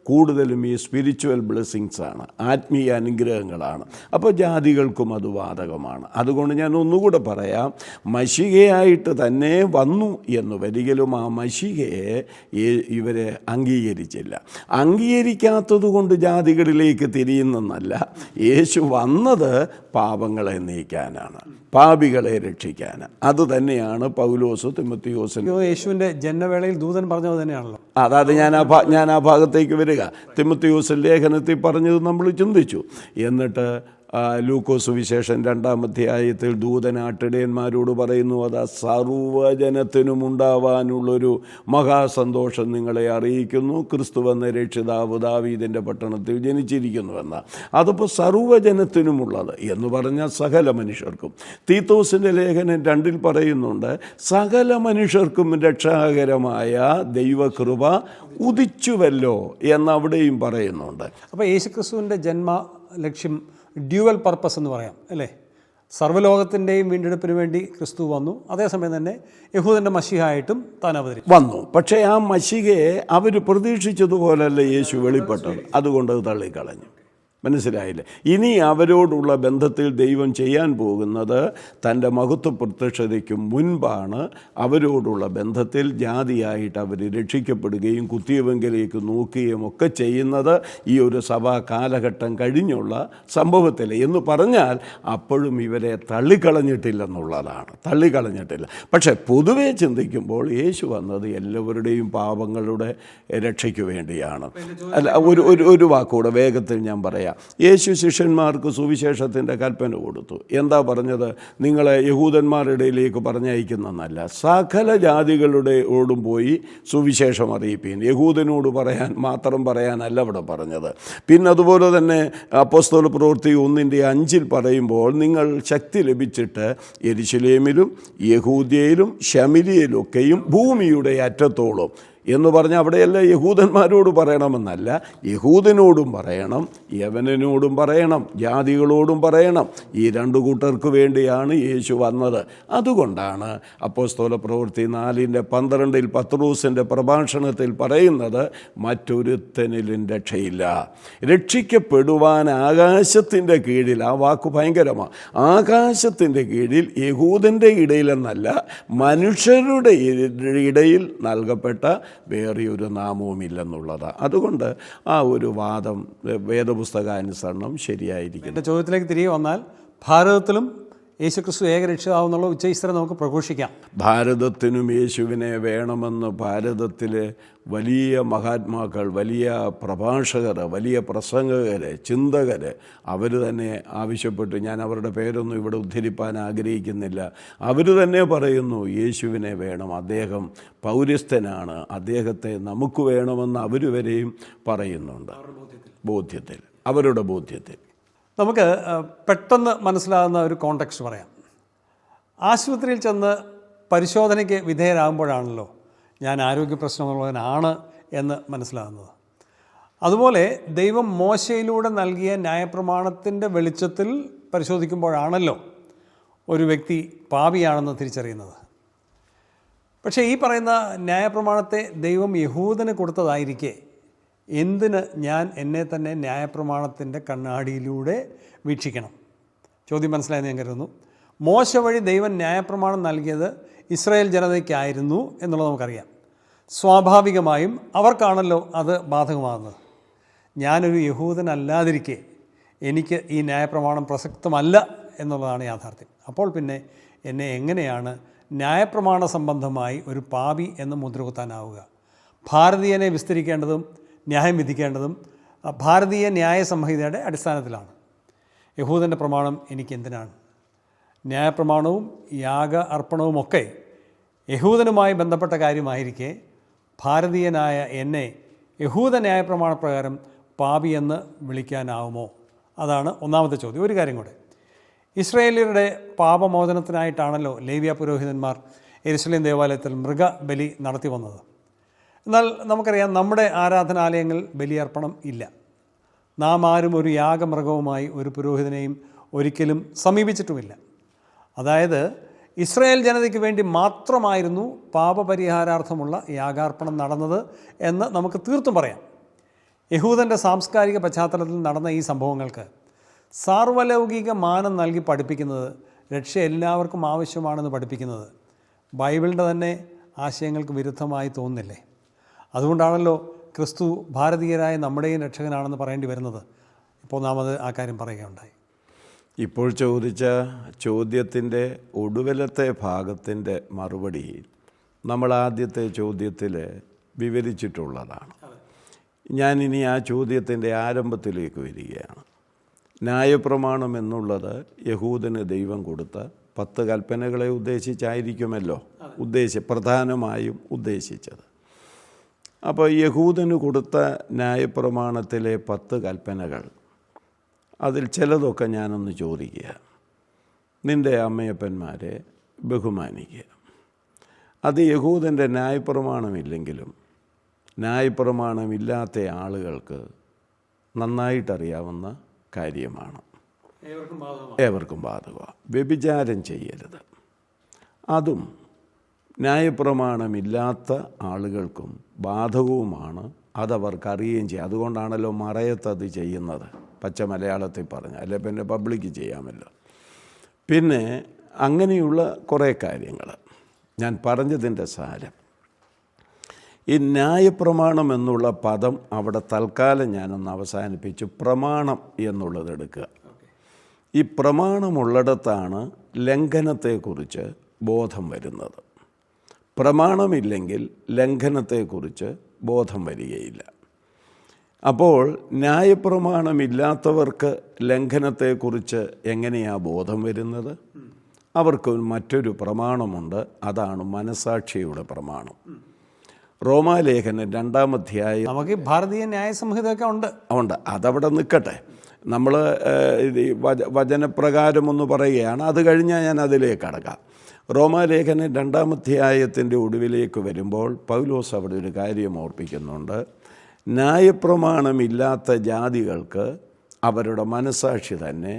[SPEAKER 2] കൂടുതലും ഈ സ്പിരിച്വൽ ബ്ലെസ്സിങ്സ് ആണ്, ആത്മീയ അനുഗ്രഹങ്ങളാണ്. അപ്പോൾ ജാതികൾക്കും അത് ബാധകമാണ്. അതുകൊണ്ട് ഞാൻ ഒന്നുകൂടെ പറയാം, മശിഹയായിട്ട് തന്നെ വന്നു എന്ന് വരികിലും ആ മശിഹയെ ഇവരെ അംഗീകരിച്ചില്ല. അംഗീകരിക്കാത്തത് കൊണ്ട് ജാതികളിലേക്ക് തിരിയുന്നെന്നല്ല, യേശു വന്നത് പാപങ്ങളെ നീക്കാനാണ്, പാപികളെ രക്ഷിക്കാനാണ്. അത് തന്നെയാണ് പൗലോസ് തിമോത്തിയോസിന്
[SPEAKER 1] യേശുവിൻ്റെ ജന്മവേളയിൽ ദൂതൻ പറഞ്ഞത് തന്നെയാണല്ലോ.
[SPEAKER 2] അതായത് ഞാൻ ആ ഭാഗത്തേക്ക് വരിക. തിമോത്തിയോസ് ലേഖനത്തിൽ പറഞ്ഞത് നമ്മൾ ചിന്തിച്ചു. എന്നിട്ട് ലൂക്കോസ് സുവിശേഷം 2-ാം അധ്യായത്തിൽ ദൂതൻ ആട്ടിടയന്മാരോട് പറയുന്നു, അത് സർവ്വജനത്തിനും ഉണ്ടാവാനുള്ളൊരു മഹാസന്തോഷം നിങ്ങളെ അറിയിക്കുന്നു, ക്രിസ്തുവെന്ന രക്ഷിതാവ് ദാവീദിൻ്റെ പട്ടണത്തിൽ ജനിച്ചിരിക്കുന്നുവെന്ന. അതിപ്പോൾ സർവ്വജനത്തിനുമുള്ളത് എന്ന് പറഞ്ഞാൽ സകല മനുഷ്യർക്കും. തീത്തോസിൻ്റെ ലേഖനം 2-ൽ പറയുന്നുണ്ട്, സകല മനുഷ്യർക്കും രക്ഷാകരമായ ദൈവകൃപ ഉദിച്ചുവല്ലോ എന്നവിടെയും പറയുന്നുണ്ട്.
[SPEAKER 1] അപ്പോൾ യേശുക്രിസ്തുവിൻ്റെ ജന്മ ലക്ഷ്യം ഡ്യുവൽ പർപ്പസ് എന്ന് പറയാം അല്ലേ. സർവ്വലോകത്തിൻ്റെയും വീണ്ടെടുപ്പിന് വേണ്ടി ക്രിസ്തു വന്നു, അതേസമയം തന്നെ യഹൂദൻ്റെ മശിഹയായിട്ടും താൻ
[SPEAKER 2] വന്നു. പക്ഷേ ആ മശിഹയെ അവർ പ്രതീക്ഷിച്ചതുപോലല്ല യേശു വെളിപ്പെട്ടത്, അതുകൊണ്ട് അത് തള്ളിക്കളഞ്ഞു. മനസ്സിലായില്ലേ? ഇനി അവരോടുള്ള ബന്ധത്തിൽ ദൈവം ചെയ്യാൻ പോകുന്നത് തൻ്റെ മഹത്വ പ്രത്യക്ഷതയ്ക്ക് മുൻപാണ് അവരോടുള്ള ബന്ധത്തിൽ ജാതിയായിട്ട് അവർ രക്ഷിക്കപ്പെടുകയും കുത്തിയവെങ്കിലേക്ക് നോക്കുകയും ഒക്കെ ചെയ്യുന്നത് ഈ ഒരു സഭാ കാലഘട്ടം കഴിഞ്ഞുള്ള സംഭവത്തിൽ. എന്ന് പറഞ്ഞാൽ അപ്പോഴും ഇവരെ തള്ളിക്കളഞ്ഞിട്ടില്ലെന്നുള്ളതാണ്, തള്ളിക്കളഞ്ഞിട്ടില്ല. പക്ഷേ പൊതുവേ ചിന്തിക്കുമ്പോൾ യേശു വന്നത് എല്ലാവരുടെയും പാപങ്ങളുടെ രക്ഷയ്ക്ക് വേണ്ടിയാണ്. അല്ല, ഒരു വാക്കുകൂടെ വേഗത്തിൽ ഞാൻ പറയാം. യേശു ശിഷ്യന്മാർക്ക് സുവിശേഷത്തിൻ്റെ കൽപ്പന കൊടുത്തു. എന്താ പറഞ്ഞത്? നിങ്ങളെ യഹൂദന്മാരുടെ ഇടയിലേക്ക് പറഞ്ഞയക്കുന്നതല്ല, സകല ജാതികളുടെയോടും പോയി സുവിശേഷം അറിയിപ്പീൻ. യഹൂദനോട് മാത്രം പറയാനല്ല ഇവിടെ പറഞ്ഞത്. പിന്നെ അതുപോലെ തന്നെ അപ്പോസ്തല പ്രവൃത്തി 1:5 പറയുമ്പോൾ നിങ്ങൾ ശക്തി ലഭിച്ചിട്ട് യെരുശലേമിലും യഹൂദ്യയിലും ശമരിയയിലൊക്കെയും ഭൂമിയുടെ അറ്റത്തോളം എന്ന് പറഞ്ഞാൽ അവിടെയല്ല യഹൂദന്മാരോട് പറയണമെന്നല്ല, യഹൂദനോടും പറയണം, യവനനോടും പറയണം, ജാതികളോടും പറയണം. ഈ 2 കൂട്ടർക്ക് വേണ്ടിയാണ് യേശു വന്നത്. അതുകൊണ്ടാണ് അപ്പോസ്തല പ്രവൃത്തി 4:12 പത്രോസിൻ്റെ പ്രഭാഷണത്തിൽ പറയുന്നത്, മറ്റൊരുത്തനിലും രക്ഷയില്ല. രക്ഷിക്കപ്പെടുവാൻ ആകാശത്തിൻ്റെ കീഴിൽ, ആ വാക്ക് ഭയങ്കരമാണ്, ആകാശത്തിൻ്റെ കീഴിൽ യഹൂദൻ്റെ ഇടയിലെന്നല്ല, മനുഷ്യരുടെ ഇടയിൽ നൽകപ്പെട്ട വേറെയൊരു നാമവുമില്ലെന്നുള്ളതാണ്. അതുകൊണ്ട് ആ ഒരു വാദം വേദപുസ്തകാനുസരണം ശരിയായിരിക്കും.
[SPEAKER 1] എൻ്റെ ചോദ്യത്തിലേക്ക് തിരികെ വന്നാൽ, ഭാരതത്തിലും യേശുക്രിസ്തു ഏകരക്ഷിതാവെന്നുള്ള ഉച്ചൈസ്തരം നമുക്ക് പ്രഘോഷിക്കാം.
[SPEAKER 2] ഭാരതത്തിനും യേശുവിനെ വേണമെന്ന് ഭാരതത്തിലെ വലിയ മഹാത്മാക്കൾ, വലിയ പ്രഭാഷകർ, വലിയ പ്രസംഗകർ, ചിന്തകർ അവർ തന്നെ ആവശ്യപ്പെട്ടു. ഞാൻ അവരുടെ പേരൊന്നും ഇവിടെ ഉദ്ധരിപ്പാൻ ആഗ്രഹിക്കുന്നില്ല. അവർ തന്നെ പറയുന്നു യേശുവിനെ വേണം, അദ്ദേഹം പൗരസ്ഥനാണ്, അദ്ദേഹത്തെ നമുക്ക് വേണമെന്ന് അവർ വരെയും പറയുന്നുണ്ട്. ബോധ്യത്തിൽ, അവരുടെ ബോധ്യത്തിൽ.
[SPEAKER 1] നമുക്ക് പെട്ടെന്ന് മനസ്സിലാകുന്ന ഒരു കോണ്ടെക്സ്റ്റ് പറയാം. ആശുപത്രിയിൽ ചെന്ന് പരിശോധനയ്ക്ക് വിധേയരാകുമ്പോഴാണല്ലോ ഞാൻ ആരോഗ്യ പ്രശ്നമുള്ളവനാണ് എന്ന് മനസ്സിലാകുന്നത്. അതുപോലെ ദൈവം മോശയിലൂടെ നൽകിയ ന്യായപ്രമാണത്തിൻ്റെ വെളിച്ചത്തിൽ പരിശോധിക്കുമ്പോഴാണല്ലോ ഒരു വ്യക്തി പാപിയാണെന്ന് തിരിച്ചറിയുന്നത്. പക്ഷേ ഈ പറയുന്ന ന്യായപ്രമാണത്തെ ദൈവം യഹൂദന് കൊടുത്തതായിരിക്കെ എന്തിന് ഞാൻ എന്നെ തന്നെ ന്യായപ്രമാണത്തിൻ്റെ കണ്ണാടിയിലൂടെ വീക്ഷിക്കണം? ചോദ്യം മനസ്സിലായെന്ന് ഞാൻ കരുതുന്നു. മോശ വഴി ദൈവം ന്യായപ്രമാണം നൽകിയത് ഇസ്രായേൽ ജനതയ്ക്കായിരുന്നു എന്നുള്ളത് നമുക്കറിയാം. സ്വാഭാവികമായും അവർക്കാണല്ലോ അത് ബാധകമാകുന്നത്. ഞാനൊരു യഹൂദനല്ലാതിരിക്കെ എനിക്ക് ഈ ന്യായപ്രമാണം പ്രസക്തമല്ല എന്നുള്ളതാണ് യാഥാർത്ഥ്യം. അപ്പോൾ പിന്നെ എന്നെ എങ്ങനെയാണ് ന്യായപ്രമാണ സംബന്ധമായി ഒരു പാപി എന്ന് മുദ്രകുത്താനാവുക? ഭാരതീയനെ വിസ്തരിക്കേണ്ടതും ന്യായം വിധിക്കേണ്ടതും ഭാരതീയ ന്യായ സംഹിതയുടെ അടിസ്ഥാനത്തിലാണ്. യഹൂദൻ്റെ പ്രമാണം എനിക്കെന്തിനാണ്? ന്യായപ്രമാണവും യാഗ അർപ്പണവുമൊക്കെ യഹൂദനുമായി ബന്ധപ്പെട്ട കാര്യമായിരിക്കെ ഭാരതീയനായ എന്നെ യഹൂദ ന്യായപ്രമാണപ്രകാരം പാപിയെന്ന് വിളിക്കാനാവുമോ? അതാണ് ഒന്നാമത്തെ ചോദ്യം. ഒരു കാര്യം കൂടെ, ഇസ്രായേലിയരുടെ പാപമോചനത്തിനായിട്ടാണല്ലോ ലേവ്യ പുരോഹിതന്മാർ യെരുശലേം ദേവാലയത്തിൽ മൃഗബലി നടത്തി വന്നത്. എന്നാൽ നമുക്കറിയാം, നമ്മുടെ ആരാധനാലയങ്ങളിൽ ബലിയർപ്പണം ഇല്ല. നാം ആരും ഒരു യാഗമൃഗവുമായി ഒരു പുരോഹിതനെയും ഒരിക്കലും സമീപിച്ചിട്ടുമില്ല. അതായത് ഇസ്രായേൽ ജനതയ്ക്ക് വേണ്ടി മാത്രമായിരുന്നു പാപപരിഹാരാർത്ഥമുള്ള യാഗാർപ്പണം നടന്നത് എന്ന് നമുക്ക് തീർത്തും പറയാം. യഹൂദൻ്റെ സാംസ്കാരിക പശ്ചാത്തലത്തിൽ നടന്ന ഈ സംഭവങ്ങൾക്ക് സാർവലൗകിക മാനം നൽകി പഠിപ്പിക്കുന്നത്, രക്ഷ എല്ലാവർക്കും ആവശ്യമാണെന്ന് പഠിപ്പിക്കുന്നത് ബൈബിളിൻ്റെ തന്നെ ആശയങ്ങൾക്ക് വിരുദ്ധമായി തോന്നുന്നില്ലേ? അതുകൊണ്ടാണല്ലോ ക്രിസ്തു ഭാരതീയരായ നമ്മുടെയും രക്ഷകനാണെന്ന് പറയേണ്ടി വരുന്നത്. ഇപ്പോൾ നാം ആ കാര്യം പറയുകയുണ്ടായി.
[SPEAKER 2] ഇപ്പോൾ ചോദിച്ച ചോദ്യത്തിൻ്റെ ഒടുവിലത്തെ ഭാഗത്തിൻ്റെ മറുപടി നമ്മൾ ആദ്യത്തെ ചോദ്യത്തിൽ വിവരിച്ചിട്ടുള്ളതാണ്. ഞാനിനി ആ ചോദ്യത്തിൻ്റെ ആരംഭത്തിലേക്ക് വരികയാണ്. ന്യായപ്രമാണം എന്നുള്ളത് യഹൂദന് ദൈവം കൊടുത്ത 10 കൽപ്പനകളെ ഉദ്ദേശിച്ചായിരിക്കുമല്ലോ പ്രധാനമായും ഉദ്ദേശിച്ചത്. അപ്പോൾ യഹൂദന് കൊടുത്ത ന്യായപ്രമാണത്തിലെ 10 കൽപ്പനകൾ, അതിൽ ചിലതൊക്കെ ഞാനൊന്ന് ചോദിക്കുക. നിൻ്റെ അമ്മയപ്പന്മാരെ ബഹുമാനിക്കുക. അത് യഹൂദൻ്റെ ന്യായപ്രമാണമില്ലെങ്കിലും ന്യായപ്രമാണമില്ലാത്ത ആളുകൾക്ക് നന്നായിട്ടറിയാവുന്ന കാര്യമാണ്. ഏവർക്കും ബാധകമാണ്. വ്യഭിചാരം ചെയ്യരുത്. അതും ന്യായപ്രമാണമില്ലാത്ത ആളുകൾക്കും ബാധകവുമാണ്. അതവർക്കറിയുകയും ചെയ്യും. അതുകൊണ്ടാണല്ലോ മറയത്തത് ചെയ്യുന്നത്, പച്ച മലയാളത്തിൽ പറഞ്ഞ, അല്ലെ പിന്നെ പബ്ലിക്ക് ചെയ്യാമല്ലോ. പിന്നെ അങ്ങനെയുള്ള കുറേ കാര്യങ്ങൾ ഞാൻ പറഞ്ഞതിൻ്റെ സാരം. ഈ ന്യായപ്രമാണം എന്നുള്ള പദം അവിടെ തൽക്കാലം ഞാനൊന്ന് അവസാനിപ്പിച്ചു. പ്രമാണം എന്നുള്ളത് എടുക്കുക. ഈ പ്രമാണമുള്ളിടത്താണ് ലംഘനത്തെക്കുറിച്ച് ബോധം വരുന്നത്. പ്രമാണമില്ലെങ്കിൽ ലംഘനത്തെക്കുറിച്ച് ബോധം വരികയില്ല. അപ്പോൾ ന്യായപ്രമാണമില്ലാത്തവർക്ക് ലംഘനത്തെക്കുറിച്ച് എങ്ങനെയാണ് ബോധം വരുന്നത്? അവർക്ക് മറ്റൊരു പ്രമാണമുണ്ട്. അതാണ് മനസാക്ഷിയുടെ പ്രമാണം. റോമാലേഖനം 2-ാം അധ്യായം.
[SPEAKER 1] നമുക്ക് ഭാരതീയ ന്യായ സംഹിതയൊക്കെ ഉണ്ട്.
[SPEAKER 2] അതവിടെ നിൽക്കട്ടെ. നമ്മൾ വചനപ്രകാരം ഒന്ന് പറയുകയാണ്. അത് കഴിഞ്ഞാൽ ഞാൻ അതിലേക്ക് കടക്കാം. റോമാലേഖനം 2-ാം അധ്യായത്തിൻ്റെ ഒടുവിലേക്ക് വരുമ്പോൾ പൗലോസ് അവിടെ ഒരു കാര്യം ഓർപ്പിക്കുന്നുണ്ട്. ന്യായപ്രമാണമില്ലാത്ത ജാതികൾക്ക് അവരുടെ മനസാക്ഷി തന്നെ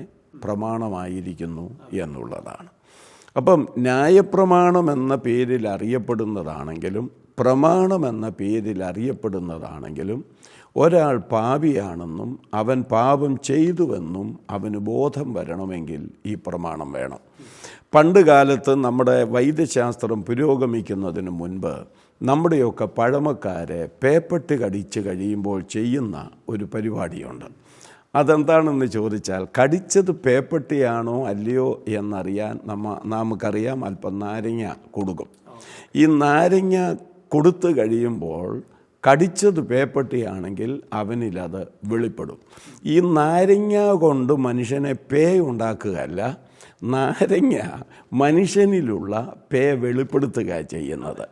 [SPEAKER 2] പ്രമാണമായിരിക്കുന്നു എന്നുള്ളതാണ്. അപ്പം ന്യായപ്രമാണം എന്ന പേരിൽ അറിയപ്പെടുന്നതാണെങ്കിലും പ്രമാണമെന്ന പേരിൽ അറിയപ്പെടുന്നതാണെങ്കിലും ഒരാൾ പാപിയാണെന്നും അവൻ പാപം ചെയ്തുവെന്നും അവന് ബോധം വരണമെങ്കിൽ ഈ പ്രമാണം വേണം. പണ്ട് കാലത്ത് നമ്മുടെ വൈദ്യശാസ്ത്രം പുരോഗമിക്കുന്നതിന് മുൻപ് നമ്മുടെയൊക്കെ പഴമക്കാരെ പേപ്പട്ടി കടിച്ച് കഴിയുമ്പോൾ ചെയ്യുന്ന ഒരു പരിപാടിയുണ്ട്. അതെന്താണെന്ന് ചോദിച്ചാൽ, കടിച്ചത് പേപ്പട്ടിയാണോ അല്ലയോ എന്നറിയാൻ നമുക്കറിയാം. അല്പം നാരങ്ങ കൊടുക്കും. ഈ നാരങ്ങ കൊടുത്തു കഴിയുമ്പോൾ കടിച്ചത് പേപ്പട്ടിയാണെങ്കിൽ അവനിലത് വെളിപ്പെടും. ഈ നാരങ്ങ കൊണ്ട് മനുഷ്യനെ പേ ഉണ്ടാക്കുകയല്ല, നാരങ്ങ മനുഷ്യനിലുള്ള പേ വെളിപ്പെടുത്തുക ചെയ്യുന്നത്.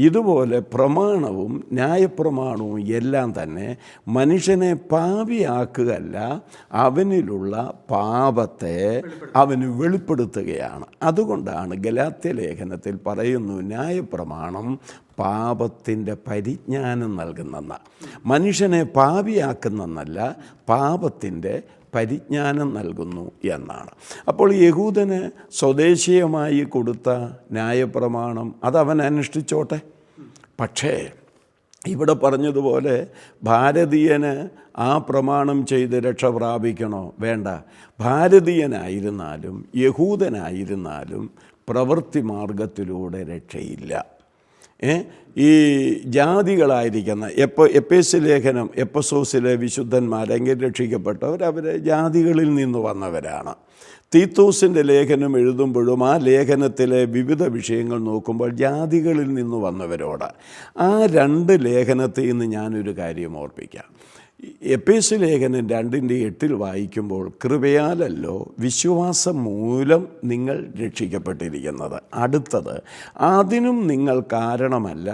[SPEAKER 2] ഇതുപോലെ പ്രമാണവും ന്യായപ്രമാണവും എല്ലാം തന്നെ മനുഷ്യനെ പാപിയാക്കുകയല്ല, അവനിലുള്ള പാപത്തെ അവന് വെളിപ്പെടുത്തുകയാണ്. അതുകൊണ്ടാണ് ഗലാത്യ ലേഖനത്തിൽ പറയുന്നു, ന്യായപ്രമാണം പാപത്തിൻ്റെ പരിജ്ഞാനം നൽകുന്നെന്ന. മനുഷ്യനെ പാപിയാക്കുന്നെന്നല്ല, പാപത്തിൻ്റെ പരിജ്ഞാനം നൽകുന്നു എന്നാണ്. അപ്പോൾ യഹൂദന് സ്വദേശീയമായി കൊടുത്ത ന്യായപ്രമാണം അതവൻ അനുഷ്ഠിച്ചോട്ടെ. പക്ഷേ ഇവിടെ പറഞ്ഞതുപോലെ ഭാരതീയന് ആ പ്രമാണം ചെയ്ത് രക്ഷ പ്രാപിക്കണോ? വേണ്ട. ഭാരതീയനായിരുന്നാലും യഹൂദനായിരുന്നാലും പ്രവൃത്തി മാർഗത്തിലൂടെ രക്ഷയില്ല. ഈ ജാതികളായിരിക്കുന്ന എപ്പേസ് ലേഖനം, എപ്പസോസിലെ വിശുദ്ധന്മാരെങ്കിൽ രക്ഷിക്കപ്പെട്ടവർ അവർ ജാതികളിൽ നിന്ന് വന്നവരാണ്. തീത്തോസിൻ്റെ ലേഖനം എഴുതുമ്പോഴും ആ ലേഖനത്തിലെ വിവിധ വിഷയങ്ങൾ നോക്കുമ്പോൾ ജാതികളിൽ നിന്ന് വന്നവരോട്. ആ 2 ലേഖനത്തിൽ നിന്ന് ഞാനൊരു കാര്യം ഓർപ്പിക്കാം. എപ്പേസ് ലേഖനം 2:8 വായിക്കുമ്പോൾ, കൃപയാലല്ലോ വിശ്വാസം മൂലം നിങ്ങൾ രക്ഷിക്കപ്പെട്ടിരിക്കുന്നത്. അടുത്തത്, അതിനും നിങ്ങൾ കാരണമല്ല,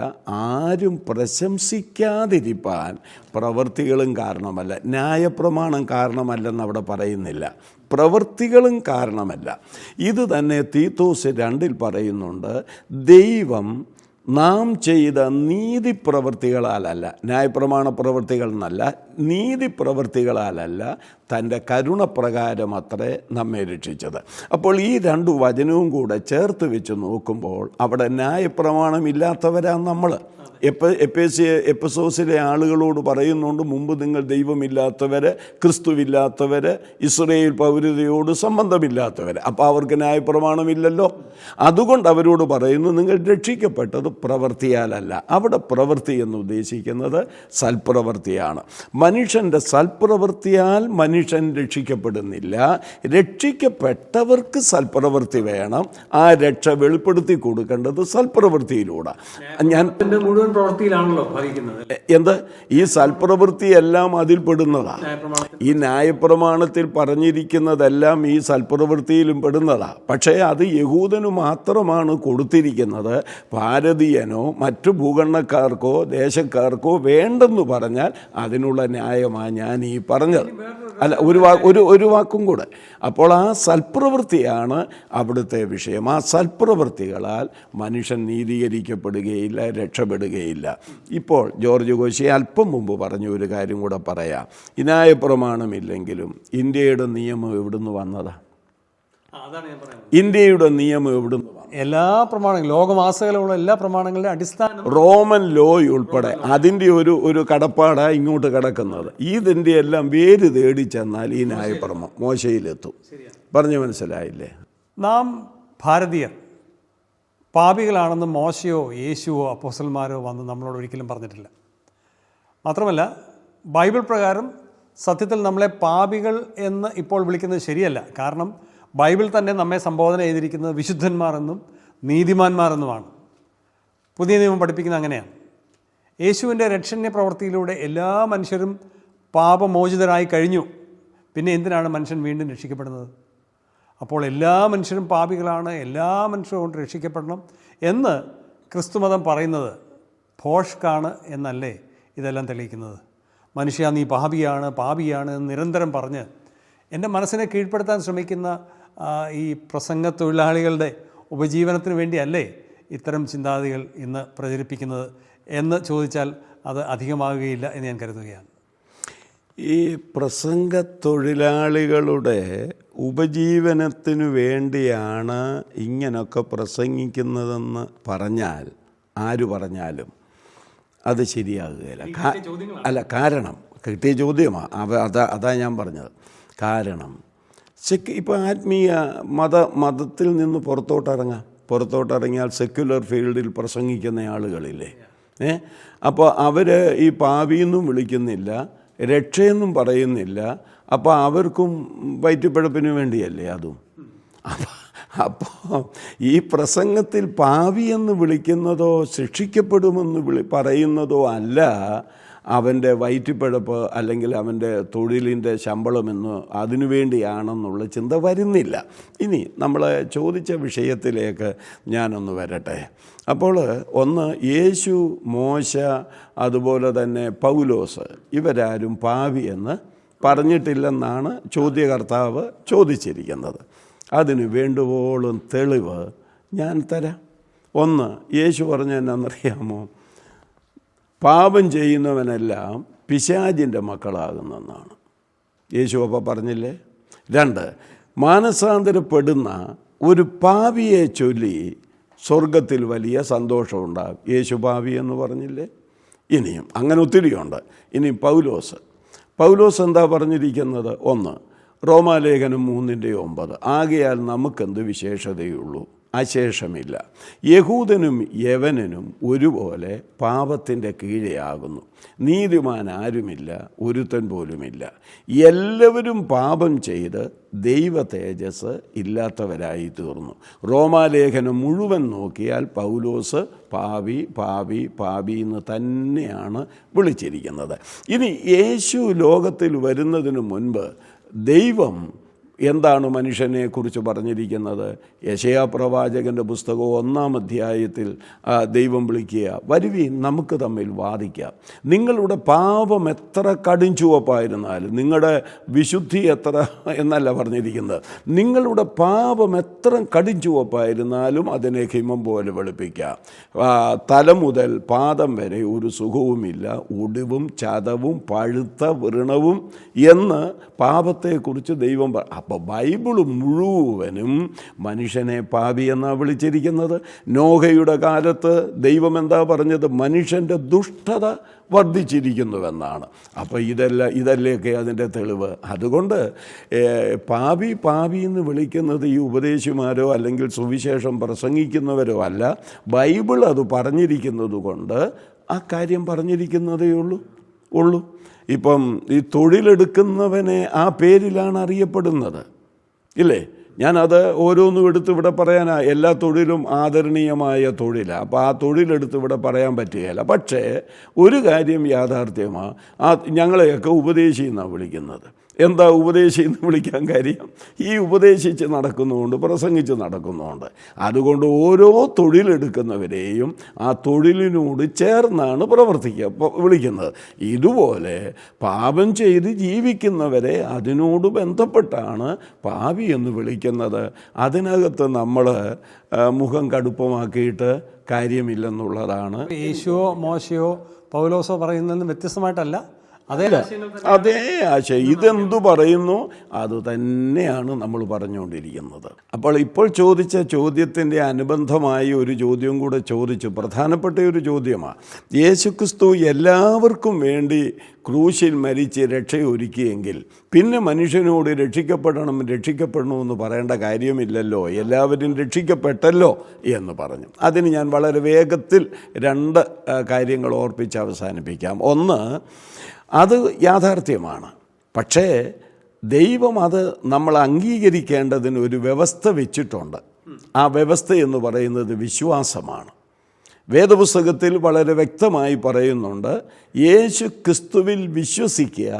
[SPEAKER 2] ആരും പ്രശംസിക്കാതിരിപ്പാൻ പ്രവൃത്തികളും കാരണമല്ല. ന്യായപ്രമാണം കാരണമല്ലെന്ന് അവിടെ പറയുന്നില്ല. പ്രവൃത്തികളും കാരണമല്ല. ഇത് തന്നെ തീത്തോസ് 2 പറയുന്നുണ്ട്. ദൈവം നാം ചെയ്ത നീതിപ്രവൃത്തികളാലല്ല, ന്യായപ്രമാണ പ്രവൃത്തികൾ എന്നല്ല, നീതിപ്രവൃത്തികളാലല്ല, തൻ്റെ കരുണപ്രകാരം അത്രേ നമ്മെ രക്ഷിച്ചത്. അപ്പോൾ ഈ 2 വചനവും കൂടെ ചേർത്ത് വെച്ച് നോക്കുമ്പോൾ അവിടെ ന്യായപ്രമാണമില്ലാത്തവരാ നമ്മൾ. എപ്പസോസിലെ ആളുകളോട് പറയുന്നുണ്ട്, മുമ്പ് നിങ്ങൾ ദൈവമില്ലാത്തവർ, ക്രിസ്തുവില്ലാത്തവർ, ഇസ്രയേൽ പൗരതയോട് സംബന്ധമില്ലാത്തവർ. അപ്പോൾ അവർക്ക് ന്യായപ്രമാണമില്ലല്ലോ. അതുകൊണ്ട് അവരോട് പറയുന്നു, നിങ്ങൾ രക്ഷിക്കപ്പെട്ടത് പ്രവൃത്തിയാലല്ല. അവിടെ പ്രവൃത്തി എന്ന് ഉദ്ദേശിക്കുന്നത് സൽപ്രവൃത്തിയാണ്. മനുഷ്യൻ്റെ സൽപ്രവൃത്തിയാൽ മനുഷ്യൻ രക്ഷിക്കപ്പെടുന്നില്ല. രക്ഷിക്കപ്പെട്ടവർക്ക് സൽപ്രവൃത്തി വേണം. ആ രക്ഷ വെളിപ്പെടുത്തി കൊടുക്കേണ്ടത് സൽപ്രവൃത്തിയിലൂടെ. ഞാൻ
[SPEAKER 1] മുഴുവൻ പ്രവൃത്തിയിലാണല്ലോ ഭവിക്കുന്നത്.
[SPEAKER 2] എന്ത് ഈ സൽപ്രവൃത്തി എല്ലാം അതിൽ പെടുന്നതാണ്. ഈ ന്യായപ്രമാണത്തിൽ പറഞ്ഞിരിക്കുന്നതെല്ലാം ഈ സൽപ്രവൃത്തിയിലും പെടുന്നതാണ്. പക്ഷേ അത് യഹൂദന് മാത്രമാണ് കൊടുത്തിരിക്കുന്നത്. ഭാരതീയനോ മറ്റു ഭൂഖണ്ഡക്കാർക്കോ ദേശക്കാർക്കോ വേണ്ടെന്ന് പറഞ്ഞാൽ അതിനുള്ള ന്യായമാണ് ഞാൻ ഈ പറഞ്ഞത്. അല്ല, ഒരു വാക്കും കൂടെ. അപ്പോൾ ആ സൽപ്രവൃത്തിയാണ് അവിടുത്തെ വിഷയം. ആ സൽപ്രവൃത്തികളാൽ മനുഷ്യൻ നീതീകരിക്കപ്പെടുകയില്ല, രക്ഷപ്പെടുകയില്ല. ഇപ്പോൾ ജോർജ് കോശി അല്പം മുമ്പ് പറഞ്ഞ ഒരു കാര്യം കൂടെ പറയാം. ഈ ന്യായപ്രമാണമില്ലെങ്കിലും ഇന്ത്യയുടെ നിയമം എവിടുന്ന് വന്നതാ? ഇന്ത്യയുടെ നിയമം എവിടുന്ന്?
[SPEAKER 1] എല്ലാ പ്രമാണങ്ങളും, ലോകമാസകലമുള്ള എല്ലാ പ്രമാണങ്ങളുടെ അടിസ്ഥാനം
[SPEAKER 2] റോമൻ ലോ ഉൾപ്പെടെ അതിൻ്റെ ഒരു കടപ്പാടാണ് ഇങ്ങോട്ട് കിടക്കുന്നത്. ഇതിൻ്റെ എല്ലാം വേര് തേടി ചെന്നാൽ ഈ ന്യായപ്രമാണം മോശയിലെത്തും. പറഞ്ഞു മനസ്സിലായില്ലേ?
[SPEAKER 1] നാം ഭാരതീയർ പാപികളാണെന്ന് മോശയോ യേശുവോ അപ്പോസ്തലന്മാരോ വന്ന് നമ്മളോട് ഒരിക്കലും പറഞ്ഞിട്ടില്ല. മാത്രമല്ല, ബൈബിൾ പ്രകാരം സത്യത്തിൽ നമ്മളെ പാപികൾ എന്ന് ഇപ്പോൾ വിളിക്കുന്നത് ശരിയല്ല. കാരണം ബൈബിൾ തന്നെ നമ്മെ സംബോധന ചെയ്തിരിക്കുന്നത് വിശുദ്ധന്മാർ എന്നും നീതിമാന്മാർ എന്നുമാണ്. പുതിയ നിയമം പഠിപ്പിക്കുന്നത് അങ്ങനെയാണ്. യേശുവിൻ്റെ രക്ഷണ്യ പ്രവൃത്തിയിലൂടെ എല്ലാ മനുഷ്യരും പാപമോചിതരായി കഴിഞ്ഞു. പിന്നെ എന്തിനാണ് മനുഷ്യൻ വീണ്ടും രക്ഷിക്കപ്പെടുന്നത്? അപ്പോൾ എല്ലാ മനുഷ്യരും പാപികളാണ്, എല്ലാ മനുഷ്യരും കൊണ്ട് രക്ഷിക്കപ്പെടണം എന്ന് ക്രിസ്തുമതം പറയുന്നത് ഭോഷ്കാണ് എന്നല്ലേ ഇതെല്ലാം തെളിയിക്കുന്നത്? മനുഷ്യ, നീ പാപിയാണ് എന്ന് നിരന്തരം പറഞ്ഞ് എൻ്റെ മനസ്സിനെ കീഴ്പ്പെടുത്താൻ ശ്രമിക്കുന്ന ഈ പ്രസംഗ തൊഴിലാളികളുടെ ഉപജീവനത്തിന് വേണ്ടിയല്ലേ ഇത്തരം ചിന്താഗതികൾ ഇന്ന് പ്രചരിപ്പിക്കുന്നത് എന്ന് ചോദിച്ചാൽ അത് അധികമാകുകയില്ല എന്ന് ഞാൻ കരുതുകയാണ്.
[SPEAKER 2] ഈ പ്രസംഗ തൊഴിലാളികളുടെ ഉപജീവനത്തിനു വേണ്ടിയാണ് ഇങ്ങനൊക്കെ പ്രസംഗിക്കുന്നതെന്ന് പറഞ്ഞാൽ ആര് പറഞ്ഞാലും അത് ശരിയാകുകയില്ല. അല്ല, കാരണം കിട്ടിയ ചോദ്യമാണ്. അതാ ഞാൻ പറഞ്ഞത്. കാരണം ഇപ്പോൾ ആത്മീയ മതത്തിൽ നിന്ന് പുറത്തോട്ടിറങ്ങിയാൽ സെക്യുലർ ഫീൽഡിൽ പ്രസംഗിക്കുന്ന ആളുകളില്ലേ, അപ്പോൾ അവർ ഈ പാപിയെന്നും വിളിക്കുന്നില്ല, രക്ഷയെന്നും പറയുന്നില്ല. അപ്പോൾ അവർക്കും വയറ്റുപിഴപ്പിന് വേണ്ടിയല്ലേ അതും. അപ്പോൾ ഈ പ്രസംഗത്തിൽ പാപിയെന്ന് വിളിക്കുന്നതോ ശിക്ഷിക്കപ്പെടുമെന്ന് പറയുന്നതോ അല്ല അവൻ്റെ വയറ്റുപിഴപ്പ് അല്ലെങ്കിൽ അവൻ്റെ തൊഴിലിൻ്റെ ശമ്പളമെന്ന് അതിനുവേണ്ടിയാണെന്നുള്ള ചിന്ത വരുന്നില്ല. ഇനി നമ്മൾ ചോദിച്ച വിഷയത്തിലേക്ക് ഞാനൊന്ന് വരട്ടെ. അപ്പോൾ ഒന്ന്, യേശു, മോശ, അതുപോലെ തന്നെ പൗലോസ് ഇവരാരും പാപി എന്ന് പറഞ്ഞിട്ടില്ലെന്നാണ് ചോദ്യകർത്താവ് ചോദിച്ചിരിക്കുന്നത്. അതിന് വേണ്ടുവോളം തെളിവ് ഞാൻ തരാം. ഒന്ന്, യേശു പറഞ്ഞ എന്നാണെന്നറിയാമോ? പാപം ചെയ്യുന്നവനെല്ലാം പിശാചിൻ്റെ മക്കളാകുന്നെന്നാണ് യേശു അപ്പോൾ പറഞ്ഞില്ലേ. 2, മാനസാന്തരപ്പെടുന്ന ഒരു പാപിയെ ചൊല്ലി സ്വർഗത്തിൽ വലിയ സന്തോഷമുണ്ടാകും. യേശു പാപി എന്ന് പറഞ്ഞില്ലേ. ഇനിയും അങ്ങനെ ഒത്തിരിയുണ്ട്. ഇനി പൗലോസ് എന്താ പറഞ്ഞിരിക്കുന്നത്? 1 റോമാലേഖനം 3:9, ആകയാൽ നമുക്കെന്ത് വിശേഷതയുള്ളൂ? അശേഷമില്ല. യഹൂദനും യവനനും ഒരുപോലെ പാപത്തിൻ്റെ കീഴെയാകുന്നു. നീതിമാൻ ആരുമില്ല, ഒരുത്തൻ പോലുമില്ല. എല്ലാവരും പാപം ചെയ്ത് ദൈവ തേജസ് ഇല്ലാത്തവരായി തീർന്നു. റോമാലേഖനം മുഴുവൻ നോക്കിയാൽ പൗലോസ് പാപി പാപി പാപി എന്ന് തന്നെയാണ് വിളിച്ചിരിക്കുന്നത്. ഇനി യേശു ലോകത്തിൽ വരുന്നതിന് മുൻപ് ദൈവം എന്താണ് മനുഷ്യനെക്കുറിച്ച് പറഞ്ഞിരിക്കുന്നത്? യെശയ്യാ പ്രവാചകൻ്റെ പുസ്തകം 1-ാം അധ്യായത്തിൽ ദൈവം വിളിക്കുക, വരുവീൻ നമുക്ക് തമ്മിൽ വാദിക്കാം. നിങ്ങളുടെ പാപം എത്ര കടും ചുവപ്പായിരുന്നാലും, നിങ്ങളുടെ വിശുദ്ധി എത്ര എന്നല്ല പറഞ്ഞിരിക്കുന്നത്, നിങ്ങളുടെ പാപം എത്ര കടും ചുവപ്പായിരുന്നാലും അതിനെ ഹിമം പോലെ വെളുപ്പിക്കാം. തല മുതൽ പാദം വരെ ഒരു സുഖവുമില്ല, ഒടിവും ചതവും പഴുത്ത വ്രണവും എന്ന് പാപത്തെക്കുറിച്ച് ദൈവം അപ്പോൾ ബൈബിൾ മുഴുവനും മനുഷ്യനെ പാപി എന്നാണ് വിളിച്ചിരിക്കുന്നത്. നോഹയുടെ കാലത്ത് ദൈവം എന്താ പറഞ്ഞത്? മനുഷ്യൻ്റെ ദുഷ്ടത വർദ്ധിച്ചിരിക്കുന്നുവെന്നാണ്. അപ്പോൾ ഇതല്ലേക്ക് അതിൻ്റെ തെളിവ്. അതുകൊണ്ട് പാപി പാപി എന്ന് വിളിക്കുന്നത് ഈ ഉപദേശിമാരോ അല്ലെങ്കിൽ സുവിശേഷം പ്രസംഗിക്കുന്നവരോ അല്ല, ബൈബിൾ അത് പറഞ്ഞിരിക്കുന്നത് കൊണ്ട് ആ കാര്യം പറഞ്ഞിരിക്കുന്നതേ ഉള്ളൂ. ഇപ്പം ഈ തൊഴിലെടുക്കുന്നവനെ ആ പേരിലാണ് അറിയപ്പെടുന്നത്, ഇല്ലേ? ഞാനത് ഓരോന്നും എടുത്ത് ഇവിടെ പറയാനാ. എല്ലാ തൊഴിലും ആദരണീയമായ തൊഴിലാണ്. അപ്പോൾ ആ തൊഴിലെടുത്ത് ഇവിടെ പറയാൻ പറ്റുകയില്ല. പക്ഷേ ഒരു കാര്യം യാഥാർത്ഥ്യമാണ്, ഞങ്ങളെയൊക്കെ ഉപദേശി എന്നാണ് വിളിക്കുന്നത്. എന്താ ഉപദേശി എന്ന് വിളിക്കാൻ കാര്യം? ഈ ഉപദേശിച്ച് നടക്കുന്നതുകൊണ്ട്, പ്രസംഗിച്ച് നടക്കുന്നതുകൊണ്ട്. അതുകൊണ്ട് ഓരോ തൊഴിലെടുക്കുന്നവരെയും ആ തൊഴിലിനോട് ചേർന്നാണ് വിളിക്കുന്നത്. ഇതുപോലെ പാപം ചെയ്ത് ജീവിക്കുന്നവരെ അതിനോട് ബന്ധപ്പെട്ടാണ് പാപി എന്ന് വിളിക്കുന്നത്. അതിനകത്ത് നമ്മൾ മുഖം കടുപ്പമാക്കിയിട്ട് കാര്യമില്ലെന്നുള്ളതാണ്.
[SPEAKER 1] യേശുവോ മോശയോ പൗലോസോ പറയുന്നതിന് വ്യത്യസ്തമായിട്ടല്ല, അതേ
[SPEAKER 2] ആശയം ഇതെന്തു പറയുന്നു അത് തന്നെയാണ് നമ്മൾ പറഞ്ഞുകൊണ്ടിരിക്കുന്നത്. അപ്പോൾ ഇപ്പോൾ ചോദിച്ച ചോദ്യത്തിൻ്റെ അനുബന്ധമായി ഒരു ചോദ്യം കൂടെ ചോദിച്ചു. പ്രധാനപ്പെട്ട ഒരു ചോദ്യമാണ്. യേശുക്രിസ്തു എല്ലാവർക്കും വേണ്ടി ക്രൂശിൽ മരിച്ച് രക്ഷയൊരുക്കിയെങ്കിൽ പിന്നെ മനുഷ്യനോട് രക്ഷിക്കപ്പെടണമെന്ന് പറയേണ്ട കാര്യമില്ലല്ലോ, എല്ലാവരും രക്ഷിക്കപ്പെട്ടല്ലോ എന്ന് പറഞ്ഞു. അതിന് ഞാൻ വളരെ വേഗത്തിൽ 2 കാര്യങ്ങൾ ഓർപ്പിച്ച് അവസാനിപ്പിക്കാം. ഒന്ന്, അത് യാഥാർത്ഥ്യമാണ്. പക്ഷേ ദൈവം അത് നമ്മൾ അംഗീകരിക്കേണ്ടതിന് ഒരു വ്യവസ്ഥ വെച്ചിട്ടുണ്ട്. ആ വ്യവസ്ഥ എന്ന് പറയുന്നത് വിശ്വാസമാണ്. വേദപുസ്തകത്തിൽ വളരെ വ്യക്തമായി പറയുന്നുണ്ട്, യേശു ക്രിസ്തുവിൽ വിശ്വസിക്കുക,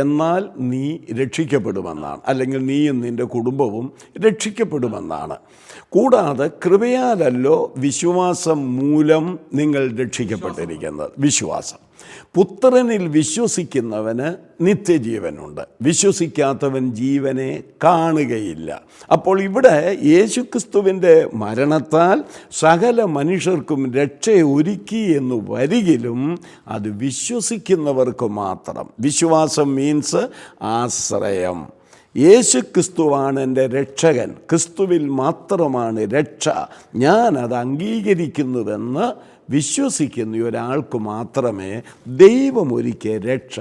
[SPEAKER 2] എന്നാൽ നീ രക്ഷിക്കപ്പെടുമെന്നാണ്. അല്ലെങ്കിൽ നീയും നിൻ്റെ കുടുംബവും രക്ഷിക്കപ്പെടുമെന്നാണ്. കൂടാതെ കൃപയാലല്ലോ വിശ്വാസം മൂലം നിങ്ങൾ രക്ഷിക്കപ്പെട്ടിരിക്കുന്നത്. വിശ്വാസം. പുത്രനിൽ വിശ്വസിക്കുന്നവന് നിത്യജീവനുണ്ട്, വിശ്വസിക്കാത്തവൻ ജീവനെ കാണുകയില്ല. അപ്പോൾ ഇവിടെ യേശുക്രിസ്തുവിൻ്റെ മരണത്താൽ സകല മനുഷ്യർക്കും രക്ഷയൊരുക്കി എന്ന് വരികിലും അത് വിശ്വസിക്കുന്നവർക്ക് മാത്രം. വിശ്വാസം മീൻസ് ആശ്രയം. യേശുക്രിസ്തുവാണ് എൻ്റെ രക്ഷകൻ, ക്രിസ്തുവിൽ മാത്രമാണ് രക്ഷ, ഞാനത് അംഗീകരിക്കുന്നുവെന്ന് വിശ്വസിക്കുന്ന ഒരാൾക്ക് മാത്രമേ ദൈവമൊരുക്കിയ രക്ഷ